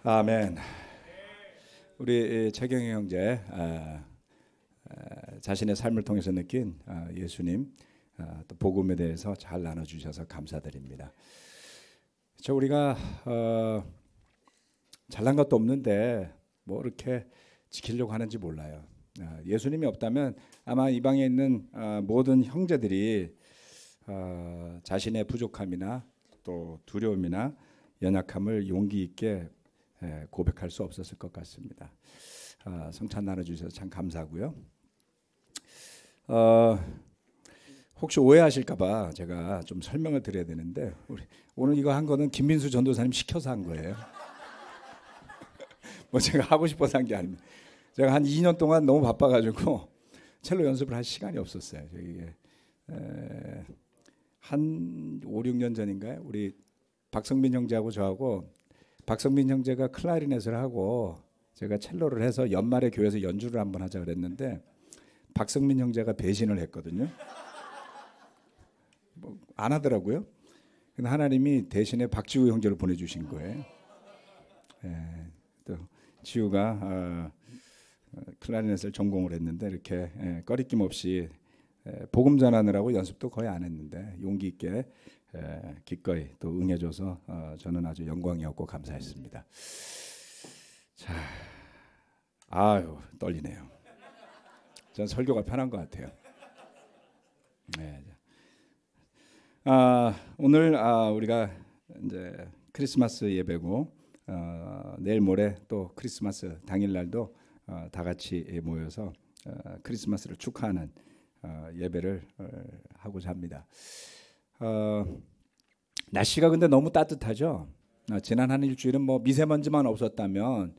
아멘. 우리 최경희 형제 자신의 삶을 통해서 느낀 예수님 또 복음에 대해서 잘 나눠주셔서 감사드립니다. 우리가 잘난 것도 없는데 뭐 이렇게 지키려고 하는지 몰라요. 예수님이 없다면 아마 이 방에 있는 모든 형제들이 자신의 부족함이나 또 두려움이나 연약함을 용기 있게 고백할 수 없었을 것 같습니다. 성찬 나눠주셔서 참 감사하고요. 혹시 오해하실까봐 제가 좀 설명을 드려야 되는데 오늘 이거 한 거는 김민수 전도사님 시켜서 한 거예요. 뭐 제가 하고 싶어서 한 게 아닙니다. 제가 한 2년 동안 너무 바빠가지고 첼로 연습을 할 시간이 없었어요. 이게 한 5, 6년 전인가요? 우리 박성민 형제하고 저하고 박성민 형제가 클라리넷을 하고 제가 첼로를 해서 연말에 교회에서 연주를 한번 하자 그랬는데 박성민 형제가 배신을 했거든요. 뭐 안 하더라고요. 근데 하나님이 대신에 박지우 형제를 보내주신 거예요. 또 지우가 클라리넷을 전공을 했는데 이렇게 꺼리낌 없이 복음 전하느라고 연습도 거의 안 했는데 용기 있게 기꺼이 또 응해줘서 저는 아주 영광이었고 감사했습니다. 자, 아유 떨리네요. 전 설교가 편한 것 같아요. 오늘 우리가 이제 크리스마스 예배고 내일 모레 또 크리스마스 당일날도 다 같이 모여서 크리스마스를 축하하는 예배를 하고자 합니다. 날씨가 근데 너무 따뜻하죠. 지난 한 일주일은 뭐 미세먼지만 없었다면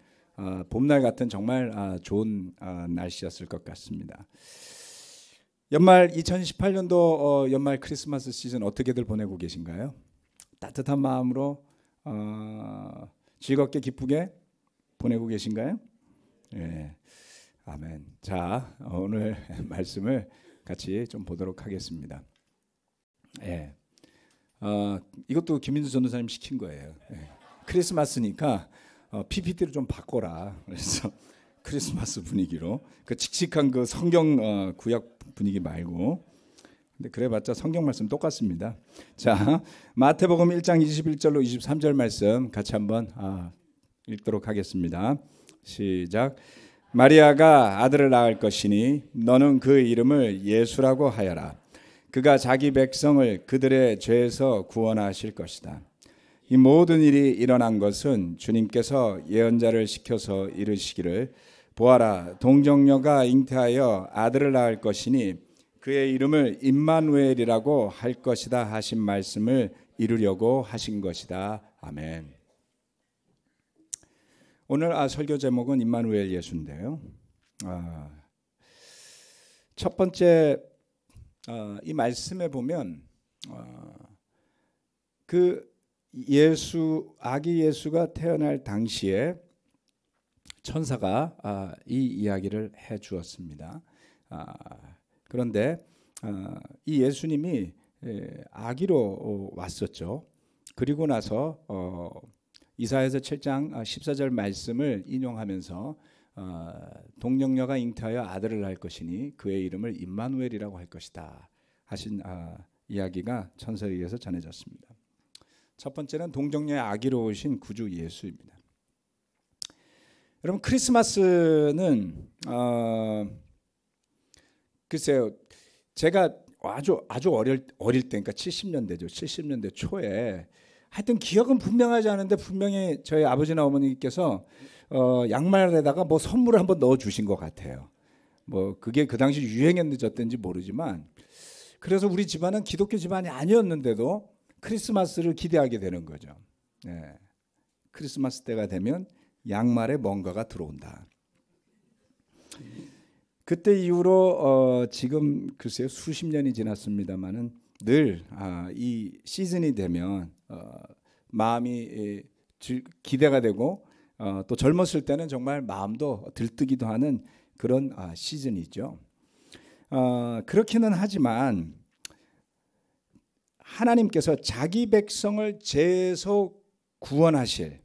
봄날 같은 정말 좋은 날씨였을 것 같습니다. 연말 2018년도 연말 크리스마스 시즌 어떻게들 보내고 계신가요? 따뜻한 마음으로 즐겁게 기쁘게 보내고 계신가요? 예, 아멘. 자, 오늘 말씀을 같이 좀 보도록 하겠습니다. 예, 이것도 김민수 전도사님 시킨 거예요. 예, 크리스마스니까 PPT를 좀 바꿔라. 그래서 크리스마스 분위기로 그 칙칙한 그 성경 구약 분위기 말고. 근데 그래봤자 성경 말씀 똑같습니다. 자, 마태복음 1장 21절로 23절 말씀 같이 한번 읽도록 하겠습니다. 시작. 마리아가 아들을 낳을 것이니 너는 그 이름을 예수라고 하여라. 그가 자기 백성을 그들의 죄에서 구원하실 것이다. 이 모든 일이 일어난 것은 주님께서 예언자를 시켜서 이르시기를 보아라, 동정녀가 잉태하여 아들을 낳을 것이니 그의 이름을 임마누엘이라고 할 것이다 하신 말씀을 이루려고 하신 것이다. 아멘. 오늘 설교 제목은 임마누엘 예수인데요. 첫 번째 이 말씀에 보면 그 예수 아기 예수가 태어날 당시에 천사가 이 이야기를 해 주었습니다. 그런데 이 예수님이 아기로 왔었죠. 그리고 나서 이사야서 7장 14절 말씀을 인용하면서 동정녀가 잉태하여 아들을 낳을 것이니 그의 이름을 임마누엘이라고 할 것이다 하신 이야기가 천사에 의해서 전해졌습니다. 첫 번째는 동정녀의 아기로 오신 구주 예수입니다. 여러분 크리스마스는 글쎄요, 제가 아주 어릴 때, 그러니까 70년대죠. 70년대 초에 하여튼 기억은 분명하지 않은데 분명히 저희 아버지나 어머니께서 양말에다가 뭐 선물을 한번 넣어 주신 것 같아요. 뭐 그게 그 당시 유행했는지 어땠는지 모르지만 그래서 우리 집안은 기독교 집안이 아니었는데도 크리스마스를 기대하게 되는 거죠. 네. 크리스마스 때가 되면 양말에 뭔가가 들어온다. 그때 이후로 지금 글쎄요 수십 년이 지났습니다만은 늘 이 시즌이 되면 마음이 기대가 되고 또 젊었을 때는 정말 마음도 들뜨기도 하는 그런 시즌이죠. 그렇기는 하지만 하나님께서 자기 백성을 죄에서 구원하실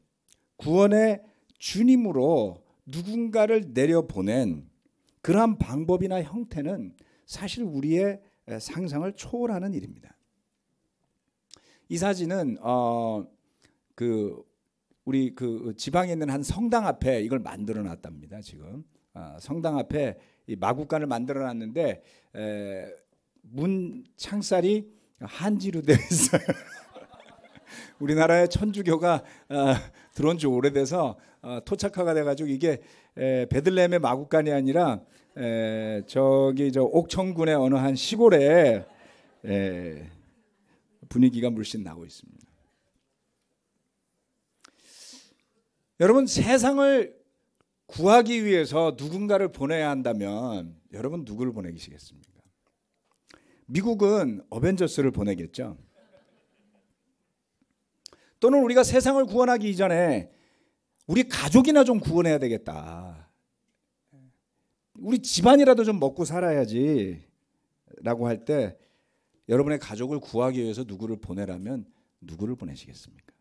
구원의 주님으로 누군가를 내려보낸 그러한 방법이나 형태는 사실 우리의 상상을 초월하는 일입니다. 이 사진은 우리 그 지방에 있는 한 성당 앞에 이걸 만들어 놨답니다. 지금 성당 앞에 이 마구간을 만들어 놨는데 문 창살이 한지로 되어 있어요. 우리나라에 천주교가 들어온 지 오래돼서 토착화가 돼가지고 이게 베들레헴의 마구간이 아니라 저기 저 옥천군의 어느 한 시골에 분위기가 물씬 나고 있습니다. 여러분, 세상을 구하기 위해서 누군가를 보내야 한다면 여러분 누구를 보내시겠습니까? 미국은 어벤져스를 보내겠죠. 또는 우리가 세상을 구원하기 이전에 우리 가족이나 좀 구원해야 되겠다. 우리 집안이라도 좀 먹고 살아야지 라고 할 때 여러분의 가족을 구하기 위해서 누구를 보내라면 누구를 보내시겠습니까?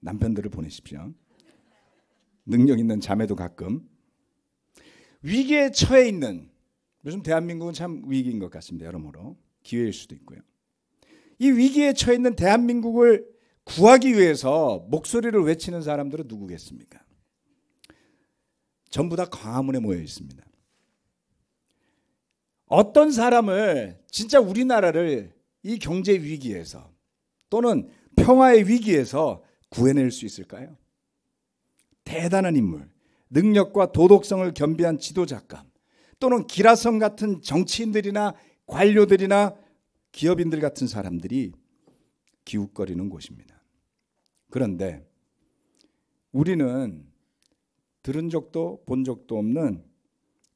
남편들을 보내십시오. 능력 있는 자매도 가끔. 위기에 처해 있는, 요즘 대한민국은 참 위기인 것 같습니다. 여러모로 기회일 수도 있고요. 이 위기에 처해 있는 대한민국을 구하기 위해서 목소리를 외치는 사람들은 누구겠습니까? 전부 다 광화문에 모여 있습니다. 어떤 사람을 진짜 우리나라를 이 경제 위기에서 또는 평화의 위기에서 구해낼 수 있을까요? 대단한 인물, 능력과 도덕성을 겸비한 지도자감, 또는 기라성 같은 정치인들이나 관료들이나 기업인들 같은 사람들이 기웃거리는 곳입니다. 그런데 우리는 들은 적도 본 적도 없는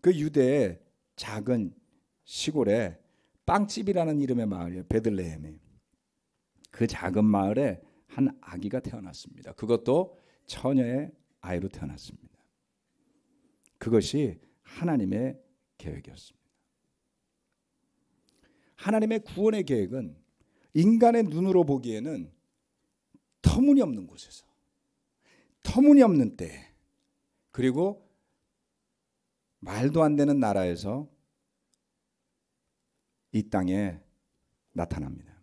그 유대의 작은 시골에 빵집이라는 이름의 마을이에요. 베들레헴에. 그 작은 마을에 한 아기가 태어났습니다. 그것도 처녀의 아이로 태어났습니다. 그것이 하나님의 계획이었습니다. 하나님의 구원의 계획은 인간의 눈으로 보기에는 터무니없는 곳에서, 터무니없는 때, 그리고 말도 안 되는 나라에서 이 땅에 나타납니다.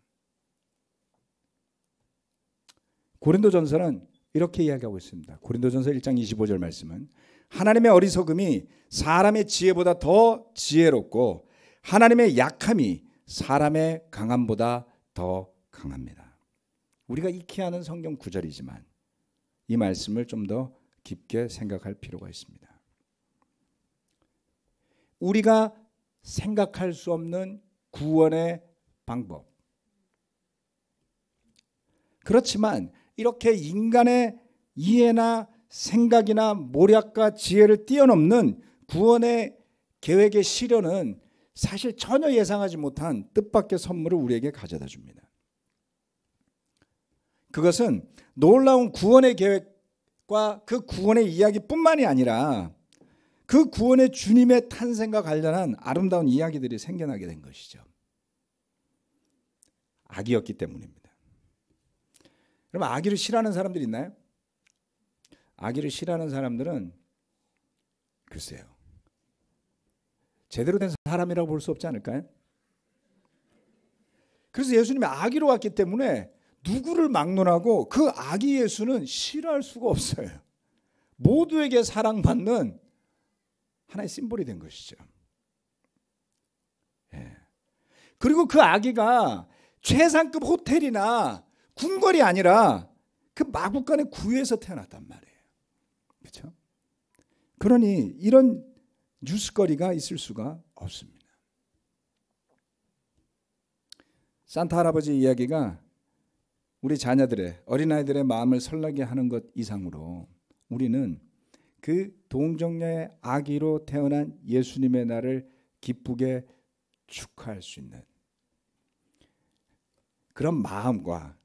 고린도전서는 이렇게 이야기하고 있습니다. 고린도전서 1장 25절 말씀은 하나님의 어리석음이 사람의 지혜보다 더 지혜롭고 하나님의 약함이 사람의 강함보다 더 강합니다. 우리가 익히 아는 성경 구절이지만 이 말씀을 좀 더 깊게 생각할 필요가 있습니다. 우리가 생각할 수 없는 구원의 방법. 그렇지만 이렇게 인간의 이해나 생각이나 모략과 지혜를 뛰어넘는 구원의 계획의 실현은 사실 전혀 예상하지 못한 뜻밖의 선물을 우리에게 가져다 줍니다. 그것은 놀라운 구원의 계획과 그 구원의 이야기뿐만이 아니라 그 구원의 주님의 탄생과 관련한 아름다운 이야기들이 생겨나게 된 것이죠. 아기였기 때문입니다. 여러분, 아기를 싫어하는 사람들 있나요? 아기를 싫어하는 사람들은 글쎄요, 제대로 된 사람이라고 볼 수 없지 않을까요? 그래서 예수님이 아기로 왔기 때문에 누구를 막론하고 그 아기 예수는 싫어할 수가 없어요. 모두에게 사랑받는 하나의 심볼이 된 것이죠. 그리고 그 아기가 최상급 호텔이나 궁궐이 아니라 그 마구간의 구유에서 태어났단 말이에요. 그렇죠? 그러니 이런 뉴스거리가 있을 수가 없습니다. 산타 할아버지 이야기가 우리 자녀들의, 어린아이들의 마음을 설레게 하는 것 이상으로 우리는 그 동정녀의 아기로 태어난 예수님의 날을 기쁘게 축하할 수 있는 그런 마음과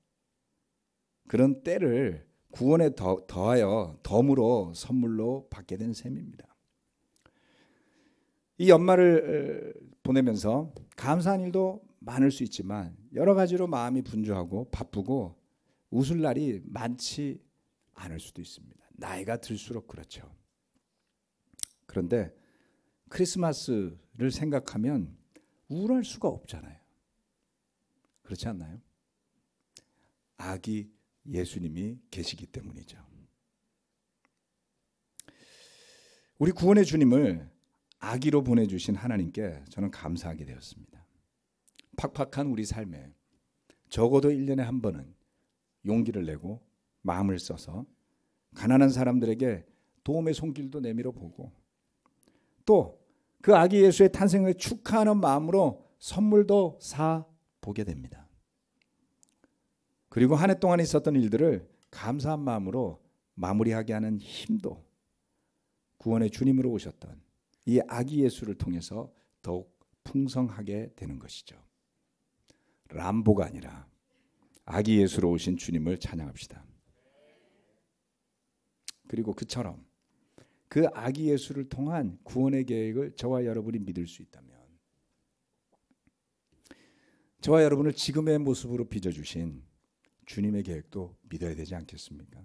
그런 때를 구원에 더하여 덤으로 선물로 받게 된 셈입니다. 이 연말을 보내면서 감사한 일도 많을 수 있지만 여러 가지로 마음이 분주하고 바쁘고 웃을 날이 많지 않을 수도 있습니다. 나이가 들수록 그렇죠. 그런데 크리스마스를 생각하면 우울할 수가 없잖아요. 그렇지 않나요? 아기 예수님이 계시기 때문이죠. 우리 구원의 주님을 아기로 보내주신 하나님께 저는 감사하게 되었습니다. 팍팍한 우리 삶에 적어도 1년에 한 번은 용기를 내고 마음을 써서 가난한 사람들에게 도움의 손길도 내밀어 보고 또 그 아기 예수의 탄생을 축하하는 마음으로 선물도 사 보게 됩니다. 그리고 한 해 동안 있었던 일들을 감사한 마음으로 마무리하게 하는 힘도 구원의 주님으로 오셨던 이 아기 예수를 통해서 더욱 풍성하게 되는 것이죠. 람보가 아니라 아기 예수로 오신 주님을 찬양합시다. 그리고 그처럼 그 아기 예수를 통한 구원의 계획을 저와 여러분이 믿을 수 있다면 저와 여러분을 지금의 모습으로 빚어주신 주님의 계획도 믿어야 되지 않겠습니까?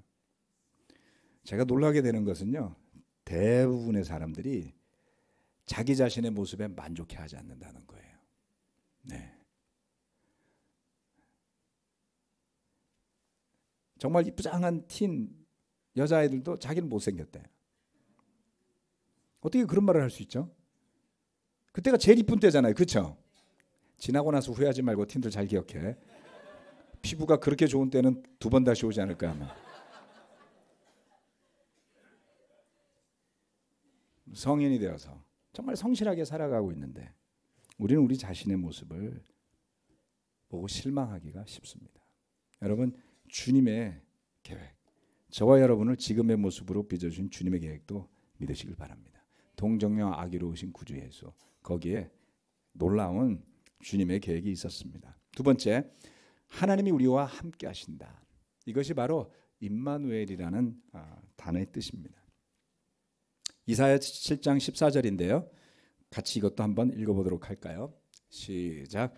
제가 놀라게 되는 것은요, 대부분의 사람들이 자기 자신의 모습에 만족해하지 않는다는 거예요. 네. 정말 이쁘장한 틴 여자아이들도 자기는 못생겼대. 어떻게 그런 말을 할 수 있죠? 그때가 제일 이쁜 때잖아요. 그렇죠? 지나고 나서 후회하지 말고 틴들 잘 기억해. 피부가 그렇게 좋은 때는 두 번 다시 오지 않을까 아마. 성인이 되어서 정말 성실하게 살아가고 있는데 우리는 우리 자신의 모습을 보고 실망하기가 쉽습니다. 여러분, 주님의 계획, 저와 여러분을 지금의 모습으로 빚어준 주님의 계획도 믿으시길 바랍니다. 동정녀 아기로 오신 구주 예수, 거기에 놀라운 주님의 계획이 있었습니다. 두 번째, 하나님이 우리와 함께 하신다. 이것이 바로 임마누엘이라는 단어의 뜻입니다. 이사야 7장 14절인데요. 같이 이것도 한번 읽어보도록 할까요? 시작.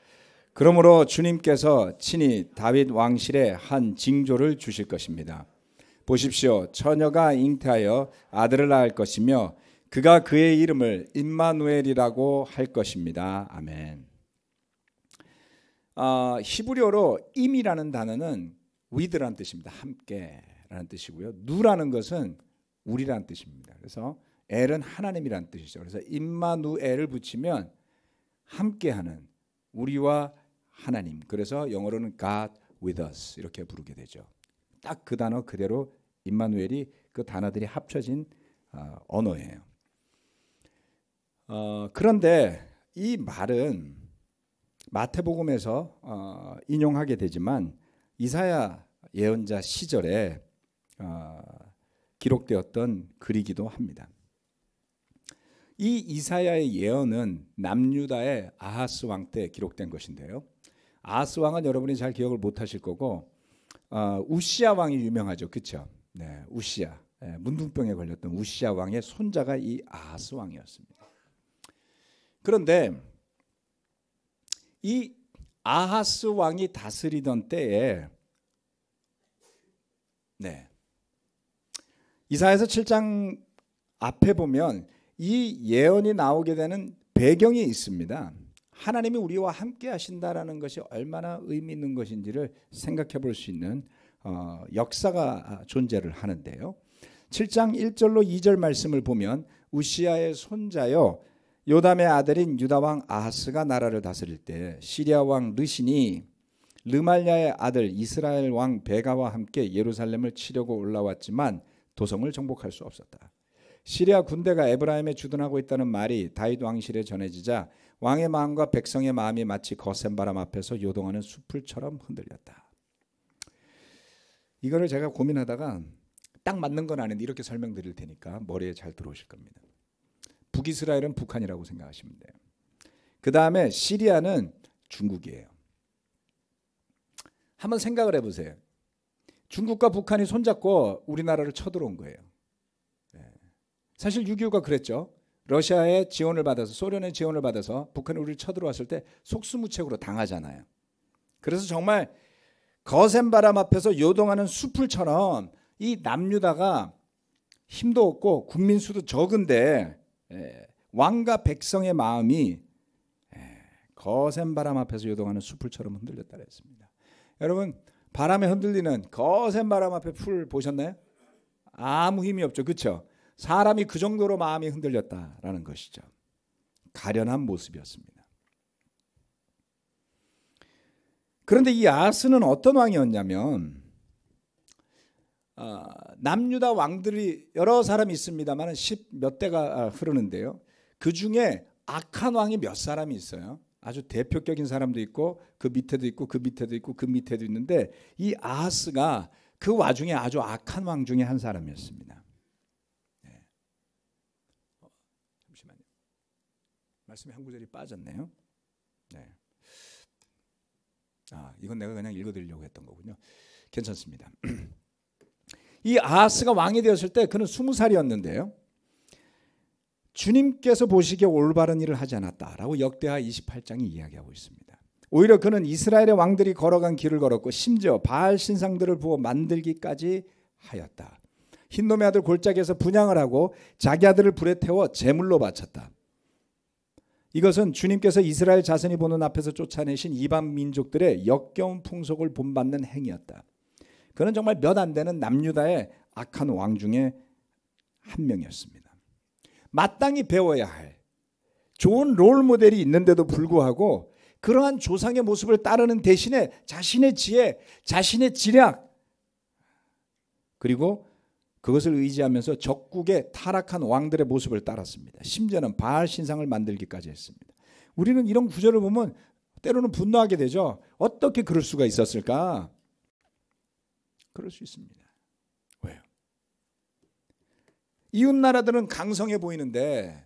그러므로 주님께서 친히 다윗 왕실에 한 징조를 주실 것입니다. 보십시오. 처녀가 잉태하여 아들을 낳을 것이며 그가 그의 이름을 임마누엘이라고 할 것입니다. 아멘. 히브리어로 임이라는 단어는 with라는 뜻입니다. 함께라는 뜻이고요. 누라는 것은 우리라는 뜻입니다. 그래서 엘은 하나님이라는 뜻이죠. 그래서 임마누엘을 붙이면 함께하는 우리와 하나님. 그래서 영어로는 God with us 이렇게 부르게 되죠. 딱 그 단어 그대로 임마누엘이 그 단어들이 합쳐진 언어예요. 그런데 이 말은 마태복음에서 인용하게 되지만 이사야 예언자 시절에 기록되었던 글이기도 합니다. 이 이사야의 예언은 남유다의 아하스 왕 때 기록된 것인데요. 아하스 왕은 여러분이 잘 기억을 못하실 거고 우시야 왕이 유명하죠. 그렇죠? 네, 우시야. 네, 문둥병에 걸렸던 우시야 왕의 손자가 이 아하스 왕이었습니다. 그런데 이 아하스 왕이 다스리던 때에 이사야서 7장 앞에 보면 이 예언이 나오게 되는 배경이 있습니다. 하나님이 우리와 함께 하신다라는 것이 얼마나 의미 있는 것인지를 생각해 볼 수 있는 역사가 존재를 하는데요. 7장 1절로 2절 말씀을 보면 우시야의 손자요 요담의 아들인 유다 왕 아하스가 나라를 다스릴 때 시리아 왕 르신이 르말랴의 아들 이스라엘 왕 베가와 함께 예루살렘을 치려고 올라왔지만 도성을 정복할 수 없었다. 시리아 군대가 에브라임에 주둔하고 있다는 말이 다윗 왕실에 전해지자 왕의 마음과 백성의 마음이 마치 거센 바람 앞에서 요동하는 숲풀처럼 흔들렸다. 이거를 제가 고민하다가 딱 맞는 건 아닌데 이렇게 설명드릴 테니까 머리에 잘 들어오실 겁니다. 북이스라엘은 북한이라고 생각하시면 돼요. 그 다음에 시리아는 중국이에요. 한번 생각을 해보세요. 중국과 북한이 손잡고 우리나라를 쳐들어온 거예요. 사실 6.25가 그랬죠. 러시아의 지원을 받아서 소련의 지원을 받아서 북한이 우리를 쳐들어왔을 때 속수무책으로 당하잖아요. 그래서 정말 거센 바람 앞에서 요동하는 숲풀처럼 이 남유다가 힘도 없고 국민 수도 적은데 왕과 백성의 마음이 거센 바람 앞에서 요동하는 수풀처럼 흔들렸다 그랬습니다. 여러분, 바람에 흔들리는 거센 바람 앞에 풀 보셨나요? 아무 힘이 없죠. 그렇죠? 사람이 그 정도로 마음이 흔들렸다라는 것이죠. 가련한 모습이었습니다. 그런데 이 아하스는 어떤 왕이었냐면 남유다 왕들이 여러 사람이 있습니다만 10몇 대가 흐르는데요. 그 중에 악한 왕이 몇 사람이 있어요. 아주 대표격인 사람도 있고 그 밑에도 있고 그 밑에도 있고 그 밑에도 있는데 이 아하스가 그 와중에 아주 악한 왕 중에 한 사람이었습니다. 네. 잠시만요. 말씀이 한 구절이 빠졌네요. 네. 이건 내가 그냥 읽어드리려고 했던 거군요. 괜찮습니다. 이 아하스가 왕이 되었을 때 그는 20살이었는데요. 주님께서 보시기에 올바른 일을 하지 않았다라고 역대하 28장이 이야기하고 있습니다. 오히려 그는 이스라엘의 왕들이 걸어간 길을 걸었고 심지어 바알 신상들을 부어 만들기까지 하였다. 흰놈의 아들 골짜기에서 분향을 하고 자기 아들을 불에 태워 제물로 바쳤다. 이것은 주님께서 이스라엘 자손이 보는 앞에서 쫓아내신 이방 민족들의 역겨운 풍속을 본받는 행위였다. 그는 정말 몇 안 되는 남유다의 악한 왕 중에 한 명이었습니다. 마땅히 배워야 할 좋은 롤 모델이 있는데도 불구하고 그러한 조상의 모습을 따르는 대신에 자신의 지혜, 자신의 지략 그리고 그것을 의지하면서 적국의 타락한 왕들의 모습을 따랐습니다. 심지어는 바알 신상을 만들기까지 했습니다. 우리는 이런 구절을 보면 때로는 분노하게 되죠. 어떻게 그럴 수가 있었을까? 그럴 수 있습니다. 왜요? 이웃 나라들은 강성해 보이는데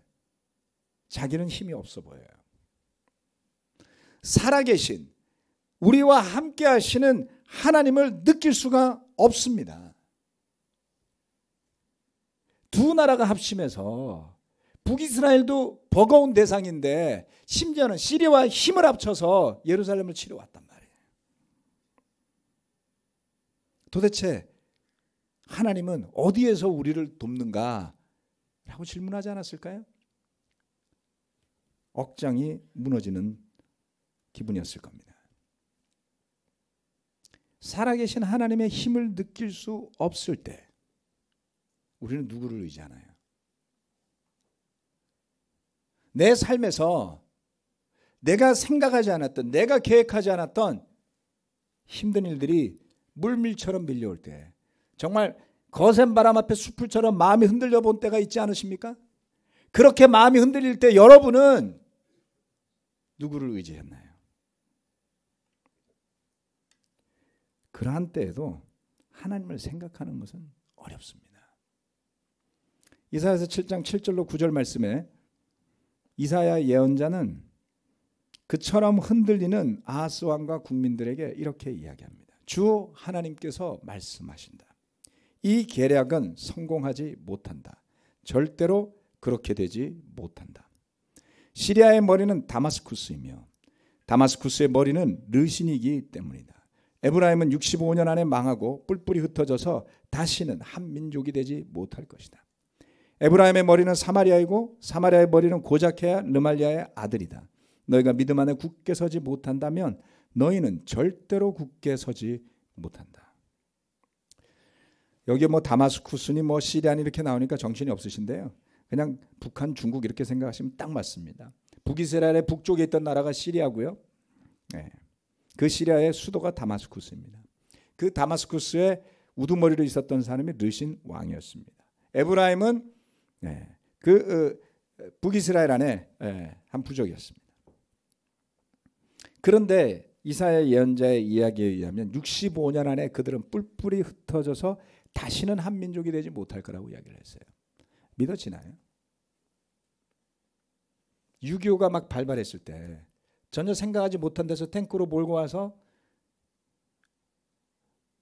자기는 힘이 없어 보여요. 살아계신 우리와 함께 하시는 하나님을 느낄 수가 없습니다. 두 나라가 합심해서 북이스라엘도 버거운 대상인데 심지어는 시리아와 힘을 합쳐서 예루살렘을 치러왔단 말이에요. 도대체 하나님은 어디에서 우리를 돕는가? 라고 질문하지 않았을까요? 억장이 무너지는 기분이었을 겁니다. 살아계신 하나님의 힘을 느낄 수 없을 때 우리는 누구를 의지하나요? 내 삶에서 내가 생각하지 않았던, 내가 계획하지 않았던 힘든 일들이 물밀처럼 밀려올 때 정말 거센 바람 앞에 수풀처럼 마음이 흔들려 본 때가 있지 않으십니까? 그렇게 마음이 흔들릴 때 여러분은 누구를 의지했나요? 그러한 때에도 하나님을 생각하는 것은 어렵습니다. 이사야서 7장 7절로 9절 말씀에 이사야 예언자는 그처럼 흔들리는 아하스 왕과 국민들에게 이렇게 이야기합니다. 주 하나님께서 말씀하신다. 이 계략은 성공하지 못한다. 절대로 그렇게 되지 못한다. 시리아의 머리는 다마스쿠스이며 다마스쿠스의 머리는 르신이기 때문이다. 에브라임은 65년 안에 망하고 뿔뿔이 흩어져서 다시는 한 민족이 되지 못할 것이다. 에브라임의 머리는 사마리아이고 사마리아의 머리는 고자케야 르말리아의 아들이다. 너희가 믿음 안에 굳게 서지 못한다면 너희는 절대로 굳게 서지 못한다. 여기 뭐 다마스쿠스니 뭐 시리아니 이렇게 나오니까 정신이 없으신데요. 그냥 북한, 중국 이렇게 생각하시면 딱 맞습니다. 북이스라엘의 북쪽에 있던 나라가 시리아고요. 네. 그 시리아의 수도가 다마스쿠스입니다. 그 다마스쿠스에 우두머리로 있었던 사람이 르신 왕이었습니다. 에브라임은 북이스라엘 안에 한 부족이었습니다. 그런데 이사야 예언자의 이야기에 의하면 65년 안에 그들은 뿔뿔이 흩어져서 다시는 한 민족이 되지 못할 거라고 이야기를 했어요. 믿어지나요? 6.25가 막 발발했을 때 전혀 생각하지 못한 데서 탱크로 몰고 와서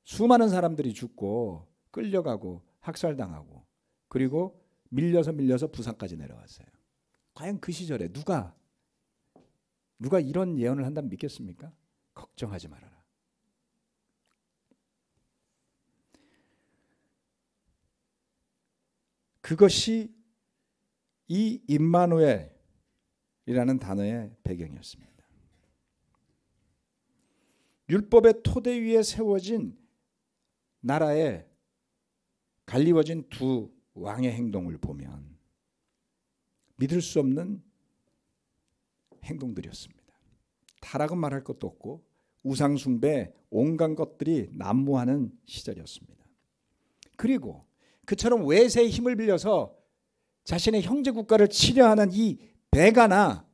수많은 사람들이 죽고 끌려가고 학살당하고 그리고 밀려서 부산까지 내려왔어요. 과연 그 시절에 누가 이런 예언을 한다면 믿겠습니까? 걱정하지 말아라. 그것이 이 임마누엘이라는 단어의 배경이었습니다. 율법의 토대 위에 세워진 나라에 갈리워진 두 왕의 행동을 보면 믿을 수 없는 행동들이었습니다. 타락은 말할 것도 없고 우상 숭배 온갖 것들이 난무하는 시절이었습니다. 그리고 그처럼 외세의 힘을 빌려서 자신의 형제 국가를 치려하는 이 베가나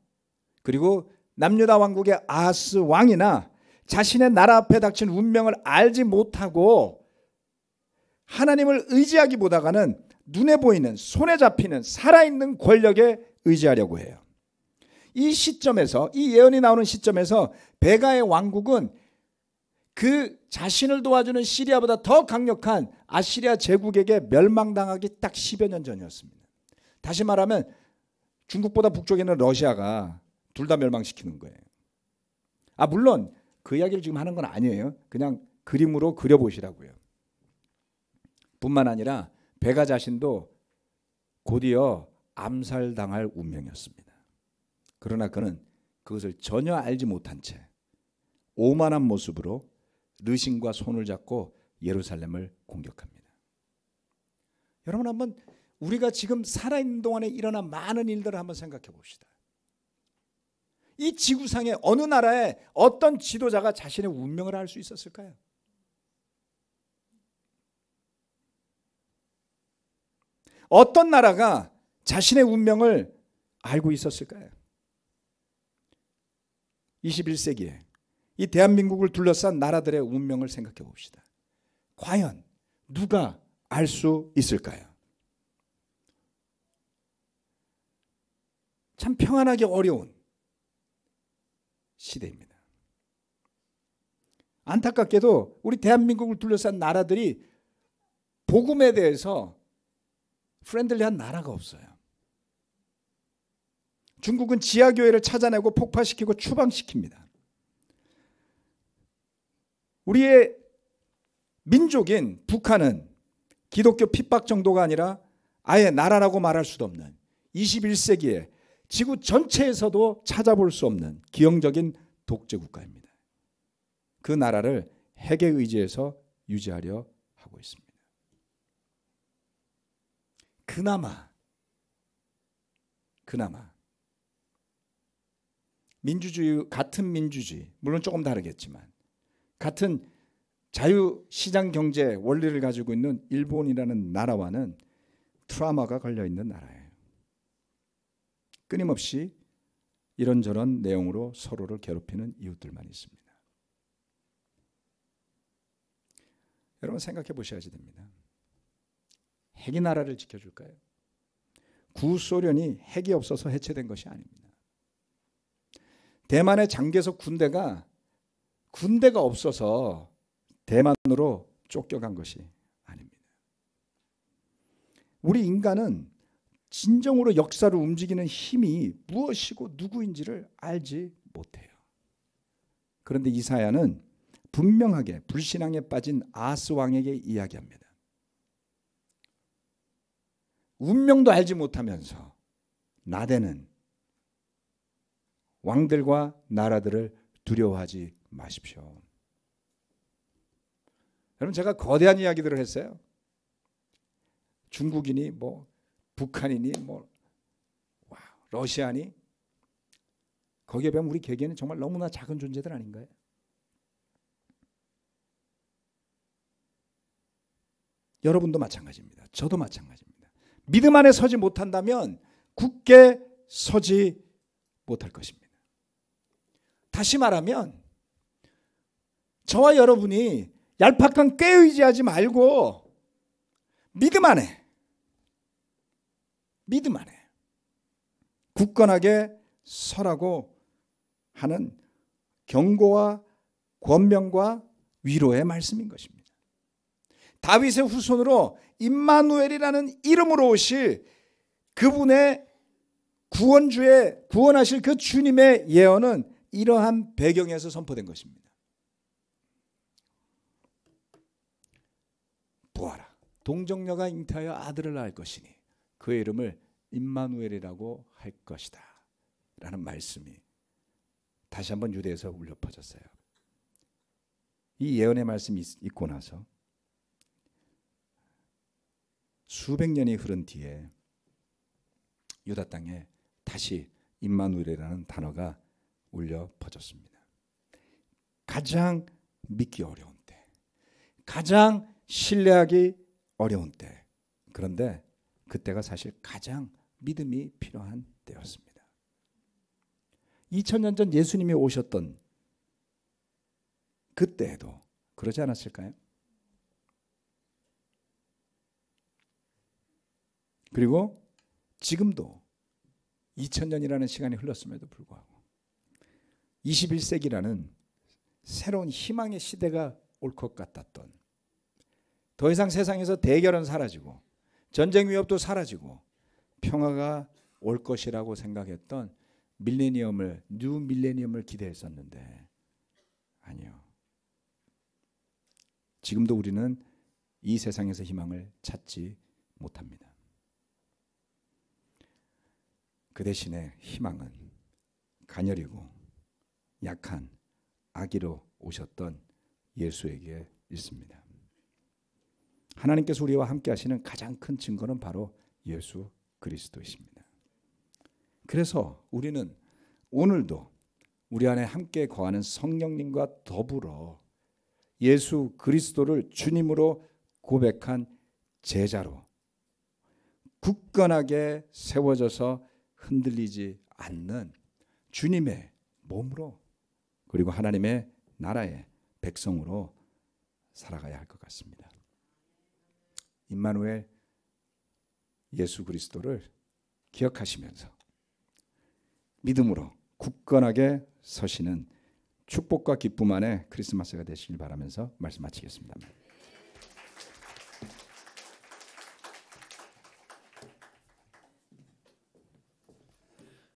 그리고 남유다 왕국의 아하스 왕이나 자신의 나라 앞에 닥친 운명을 알지 못하고 하나님을 의지하기보다는 눈에 보이는 손에 잡히는 살아있는 권력에 의지하려고 해요. 이 시점에서 이 예언이 나오는 시점에서 베가의 왕국은 그 자신을 도와주는 시리아보다 더 강력한 아시리아 제국에게 멸망당하기 딱 10여 년 전이었습니다. 다시 말하면 중국보다 북쪽에 있는 러시아가 둘 다 멸망시키는 거예요. 물론 그 이야기를 지금 하는 건 아니에요. 그냥 그림으로 그려보시라고요. 뿐만 아니라 베가 자신도 곧이어 암살당할 운명이었습니다. 그러나 그는 그것을 전혀 알지 못한 채 오만한 모습으로 르신과 손을 잡고 예루살렘을 공격합니다. 여러분 한번 우리가 지금 살아있는 동안에 일어난 많은 일들을 한번 생각해 봅시다. 이 지구상의 어느 나라에 어떤 지도자가 자신의 운명을 알 수 있었을까요? 어떤 나라가 자신의 운명을 알고 있었을까요? 21세기에 이 대한민국을 둘러싼 나라들의 운명을 생각해 봅시다. 과연 누가 알 수 있을까요? 참 평안하기 어려운 시대입니다. 안타깝게도 우리 대한민국을 둘러싼 나라들이 복음에 대해서 프렌들리한 나라가 없어요. 중국은 지하교회를 찾아내고 폭파시키고 추방시킵니다. 우리의 민족인 북한은 기독교 핍박 정도가 아니라 아예 나라라고 말할 수도 없는 21세기에 지구 전체에서도 찾아볼 수 없는 기형적인 독재 국가입니다. 그 나라를 핵에 의지해서 유지하려 하고 있습니다. 그나마 민주주의, 같은 민주주의, 물론 조금 다르겠지만 같은 자유시장 경제 원리를 가지고 있는 일본이라는 나라와는 트라우마가 걸려있는 나라예요. 끊임없이 이런저런 내용으로 서로를 괴롭히는 이웃들만 있습니다. 여러분 생각해 보셔야지 됩니다. 핵이 나라를 지켜줄까요? 구소련이 핵이 없어서 해체된 것이 아닙니다. 대만의 장개석 군대가 없어서 대만으로 쫓겨간 것이 아닙니다. 우리 인간은 진정으로 역사를 움직이는 힘이 무엇이고 누구인지를 알지 못해요. 그런데 이사야는 분명하게 불신앙에 빠진 아하스 왕에게 이야기합니다. 운명도 알지 못하면서 나대는 왕들과 나라들을 두려워하지 마십시오. 여러분 제가 거대한 이야기들을 했어요. 중국이니 북한이니 러시아니 거기에 비하면 우리 개개인은 정말 너무나 작은 존재들 아닌가요? 여러분도 마찬가지입니다. 저도 마찬가지입니다. 믿음 안에 서지 못한다면 굳게 서지 못할 것입니다. 다시 말하면 저와 여러분이 얄팍한 꾀에 의지하지 말고 믿음 안에 굳건하게 서라고 하는 경고와 권면과 위로의 말씀인 것입니다. 다윗의 후손으로 임마누엘이라는 이름으로 오실 그분의 구원하실 그 주님의 예언은 이러한 배경에서 선포된 것입니다. 보아라, 동정녀가 잉태하여 아들을 낳을 것이니 그의 이름을 임마누엘이라고 할 것이다 라는 말씀이 다시 한번 유대에서 울려 퍼졌어요. 이 예언의 말씀이 있고 나서 수백 년이 흐른 뒤에 유다 땅에 다시 임마누엘이라는 단어가 울려 퍼졌습니다. 가장 믿기 어려운 때, 가장 신뢰하기 어려운 때, 그런데 그때가 사실 가장 믿음이 필요한 때였습니다. 2000년 전 예수님이 오셨던 그때에도 그러지 않았을까요? 그리고 지금도 2000년이라는 시간이 흘렀음에도 불구하고 21세기라는 새로운 희망의 시대가 올 것 같았던, 더 이상 세상에서 대결은 사라지고 전쟁 위협도 사라지고 평화가 올 것이라고 생각했던 뉴 밀레니엄을 기대했었는데 아니요. 지금도 우리는 이 세상에서 희망을 찾지 못합니다. 그 대신에 희망은 가녀리고 약한 아기로 오셨던 예수에게 있습니다. 하나님께서 우리와 함께 하시는 가장 큰 증거는 바로 예수 그리스도이십니다. 그래서 우리는 오늘도 우리 안에 함께 거하는 성령님과 더불어 예수 그리스도를 주님으로 고백한 제자로 굳건하게 세워져서 흔들리지 않는 주님의 몸으로, 그리고 하나님의 나라의 백성으로 살아가야 할 것 같습니다. 임마누엘 예수 그리스도를 기억하시면서 믿음으로 굳건하게 서시는 축복과 기쁨 안에 크리스마스가 되시길 바라면서 말씀 마치겠습니다.